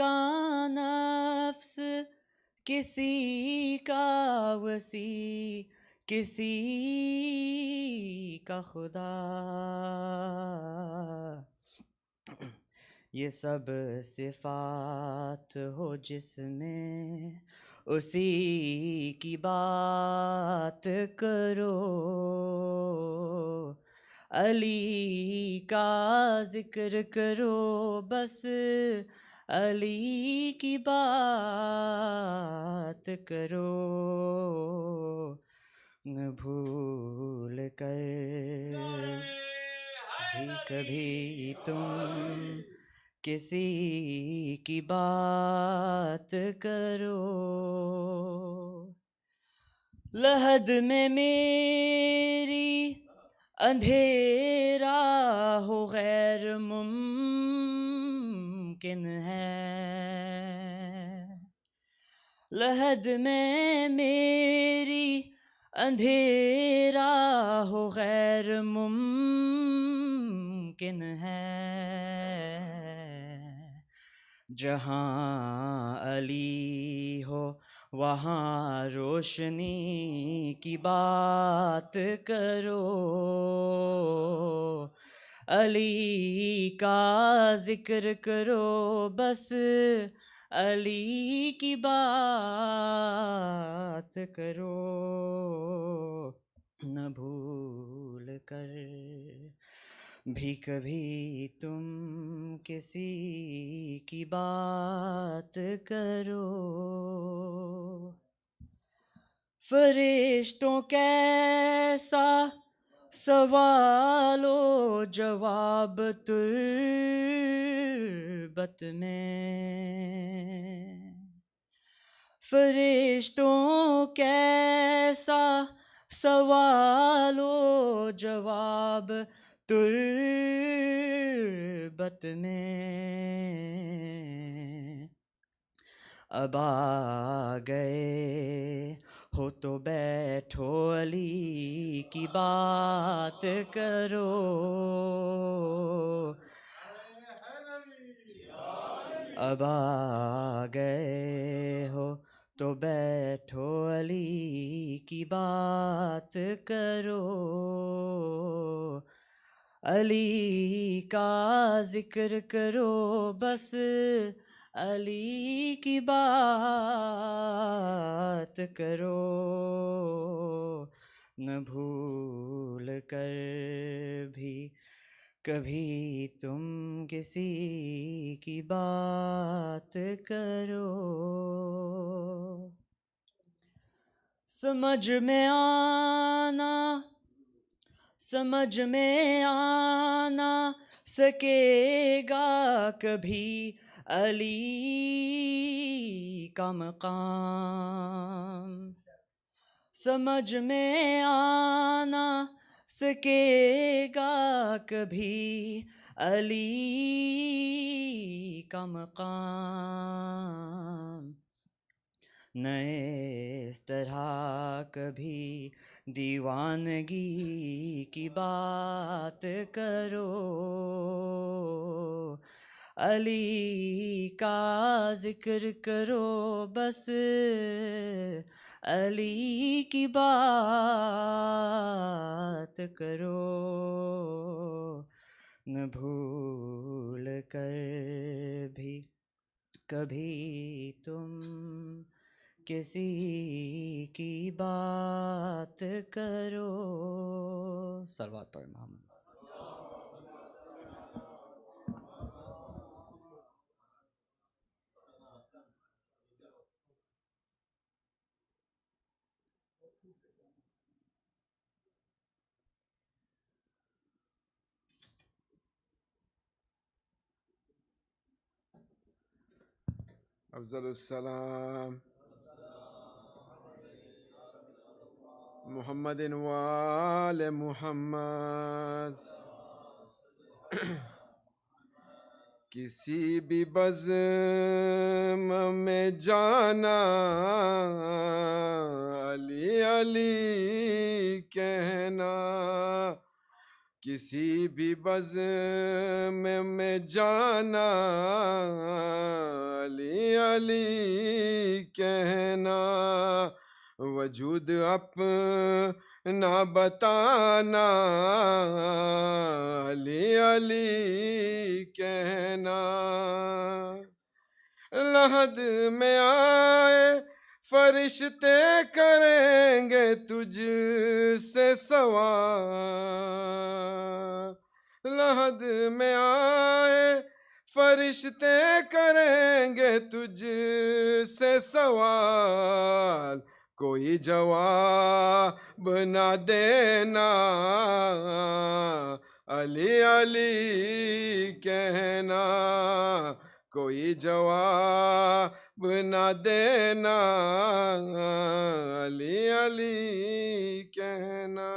का नफ्स, किसी का वसी, किसी का खुदा, ये सब सिफात हो जिसमें उसी की बात करो, अली का जिक्र करो, बस अली की बात करो, न भूल कर कभी तुम किसी की बात करो, लहद में मेरी अंधेरा हो गैर मुमकिन मुमकिन है, लहद में मेरी अंधेरा हो गैर मुमकिन है, जहाँ अली हो वहाँ रोशनी की बात करो, अली का जिक्र करो, बस अली की बात करो, न भूल कर भी कभी तुम किसी की बात करो, फरिश्तों कैसा सवालो जवाब तुर्बत में, फरिश्तों कैसा सवालो जवाब तुर्बत में, अब आ गए हो तो बैठो अली की बात करो, अब आ गए हो तो बैठो अली की बात करो, अली का जिक्र करो, बस अली की बात करो, न भूल कर भी कभी तुम किसी की बात करो, समझ में आना सकेगा कभी अली का मकाम, समझ में आना सकेगा कभी अली का मकाम, नए इस तरह कभी दीवानगी की बात करो, अली का जिक्र करो, बस अली की बात करो, न भूल कर भी कभी तुम किसी की बात करो, सलवात पर मोहम्मद। अफ़ज़लुस्सलाम मुहम्मदिन व आले मुहम्मद। किसी भी बज़्म में जाना अली अली कहना, किसी भी बज़्म में जाना अली अली कहना, वजूद अपना बताना अली अली कहना, लहद में आए फरिश्ते करेंगे तुझसे सवाल, लहद में आए फरिश्ते करेंगे तुझसे सवाल, कोई जवाब न देना अली अली कहना, कोई जवाब न देना अली अली कहना।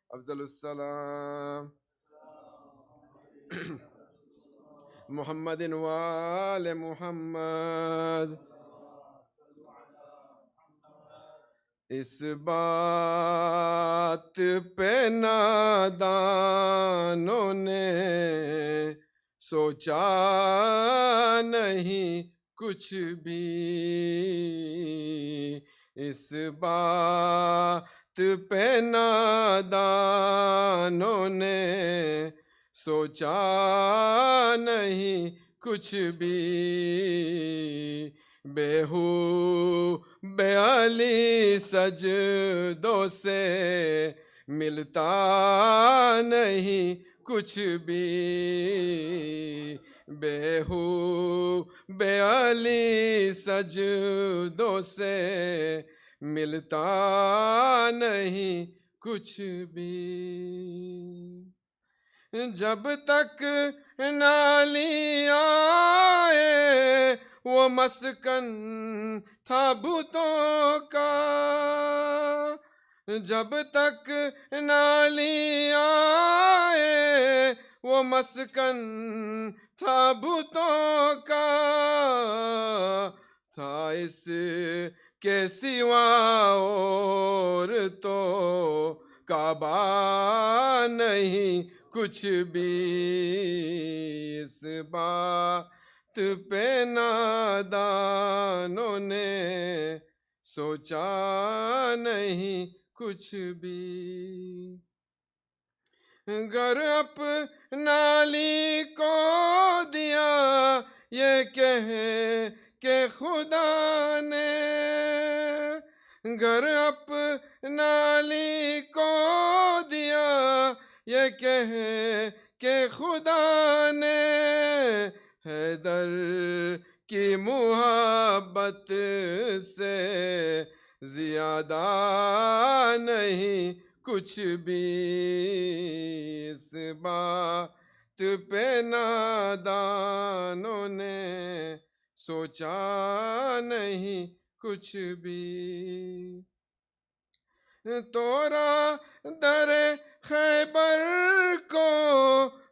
अफ़ज़लुस्सलाम मुहम्मदिन वाले मुहम्मद। इस बात पे नादानों ने सोचा नहीं कुछ भी। इस बात पे नादानों ने सोचा नहीं कुछ भी। बेहू बेअली सजदों से मिलता नहीं कुछ भी। बेहू बेअली सजदों से मिलता नहीं कुछ भी। जब तक नाली आए वो मस्कन था भूतों का। जब तक नाली आए वो मस्कन था भूतों का। था इस के सिवा और तो काबा नहीं कुछ भी। इस बात पे नादानों ने सोचा नहीं कुछ भी। घर अपना ली को दिया ये कह के खुदा ने। घर अपना ली को दिया ये कह के खुदा ने। हैदर की मुहब्बत से ज्यादा नहीं कुछ भी। इस बात पे नादानों ने सोचा नहीं कुछ भी। तोरा दर खैबर को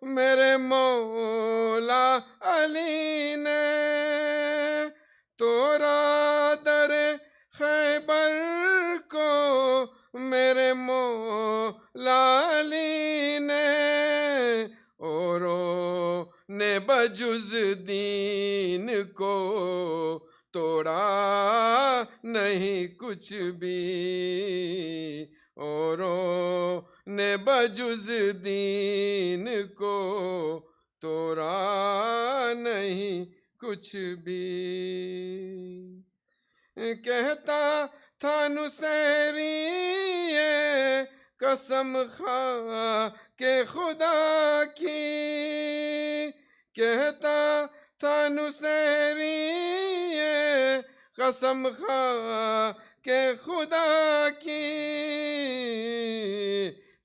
मेरे मौला अली ने। तोरा दर खैबर को मेरे मौला अली ने। औरों ने बजुज दीन को तोड़ा नहीं कुछ भी। औरों ने बजुज दीन को तोड़ा नहीं कुछ भी। कहता था नुसैरी ये कसम खा के खुदा की। कहता था नुसैरी ये कसम खा के खुदा की।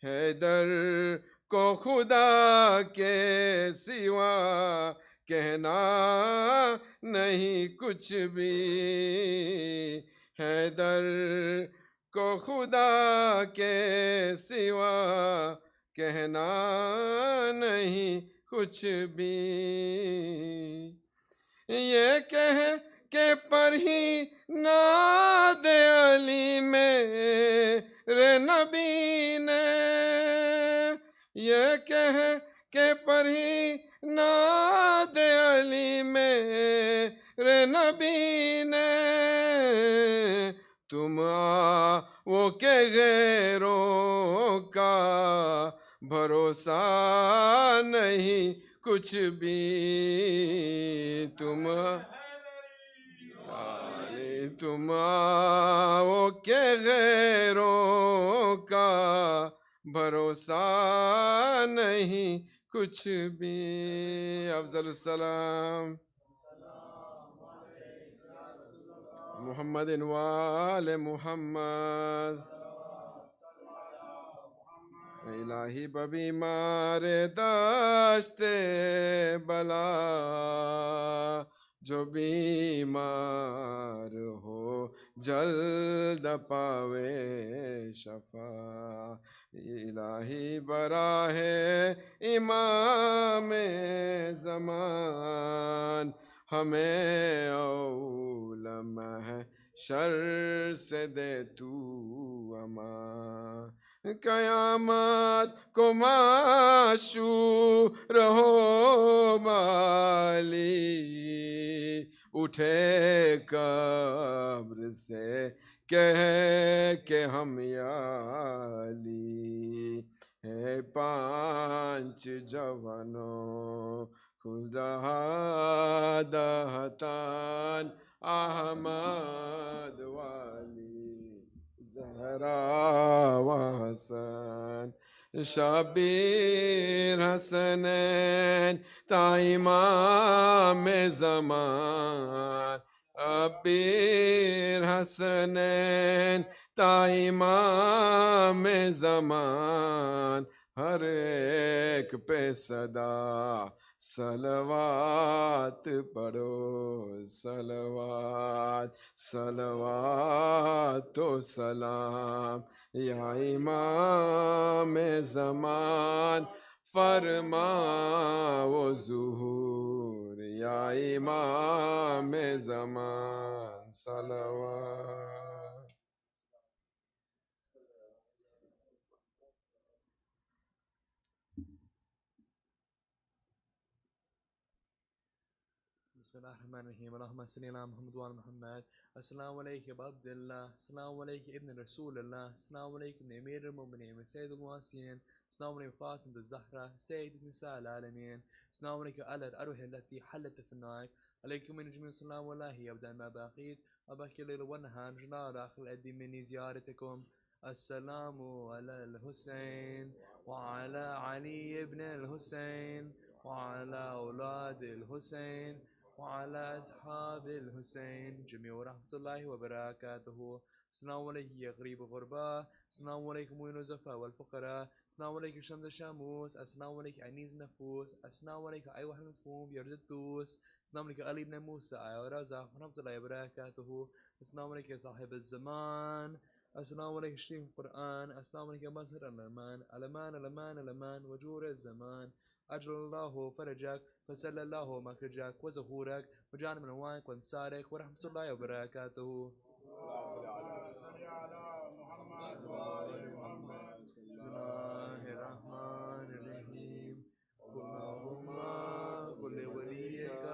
हैदर को खुदा के सिवा कहना नहीं कुछ भी। हैदर को खुदा के सिवा कहना नहीं कुछ भी। ये कह के पर ही नाद अली मेरे नबी ने। ये कह के पर ही नाद अली मेरे नबी ने। तुम वो के गैरों का भरोसा नहीं कुछ भी। तुम वो के गैरों का भरोसा नहीं कुछ भी। अफजल सलाम मुहम्मदिन वाले मुहम्मद। इलाही बबी मारे दस्ते बला जो बीमार हो जल्द पावे शफा। इलाही बराहे इमाम ज़मान हमें औलम है शर से दे तू अमा। कयामत को माशूर हो माली उठे कब्र से कह के हम याली है पांच जवानों खुदा दहतान अहमद वाली जहरा व हसन शबीर हसनैन ताइमाम ज़मान अबीर हसनैन ताइमाम ज़मान हर एक पे सदा सलवात पढ़ो सलवात सलवात तो सलाम या इमाम ज़मान फरमाओ ज़ुहूर या इमाम ज़मान सलवात। बिस्मिल्लाहिर्रहमानिर्रहीम अल्लाहुम्मा सल्ली अला मुहम्मद व अला मुहम्मद। अस्सलामु अलैकुम अबा अब्दुल्लाह, अस्सलामु अलैकुम इब्न रसूलुल्लाह, अस्सलामु अलैकुम अमीरुल मोमिनीन सय्यदुल मुहसिनीन, अस्सलामु अलैकुम फातिमतुज़ ज़हरा सय्यदत निसाइल आलमीन, अस्सलामु अलैकुम अला अल-अरवाह allati hallat fi-n-nar, अलैकुम min jami' as-salam wallahi abdan ma baqit abaki al-layl wan-nahar junar akhir al-adi min ziyaratikum. Assalamu ala al-Husayn wa ala Ali ibn al-Husayn wa ala awlad al-Husayn وعلى أصحاب الحسين جميع ورحمة الله وبركاته. السلام عليكم يا غريب الغرباء، السلام عليكم وين الزفاء والفقراء، السلام عليكم شمس الشاموس، السلام عليكم عنيز النفوس، السلام عليكم أيها المدفون بيرد الدوس، السلام عليكم علي بن موسى أيها رزاق ورحمة الله وبركاته. السلام عليكم صاحب الزمان، السلام عليكم شريف القرآن، السلام عليكم مظهر الأمان الأمان الأمان الأمان وجور الزمان. أجل الله فرجك فسل الله مخرجك وزهورك وجعل من أوانك وانصارك ورحمة الله وبركاته. بسم الله الرحمن الرحيم. اللهم كل وليك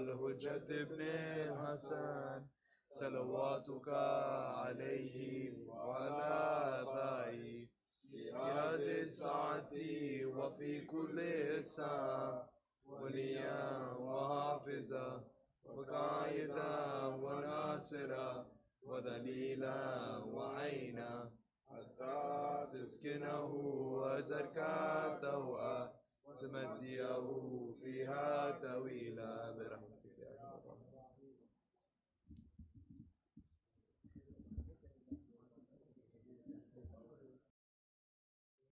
الحجة ابن الحسن صلواتك عليه وعلى آبائه في هذه الساعة وفي كل ساعة وليا وحافظا وقائدا وناصرا وذليلا وعينا حتى تسكنه وزكاته وتمتعه فيها طويلا برحمتك يا ارحم الراحمين.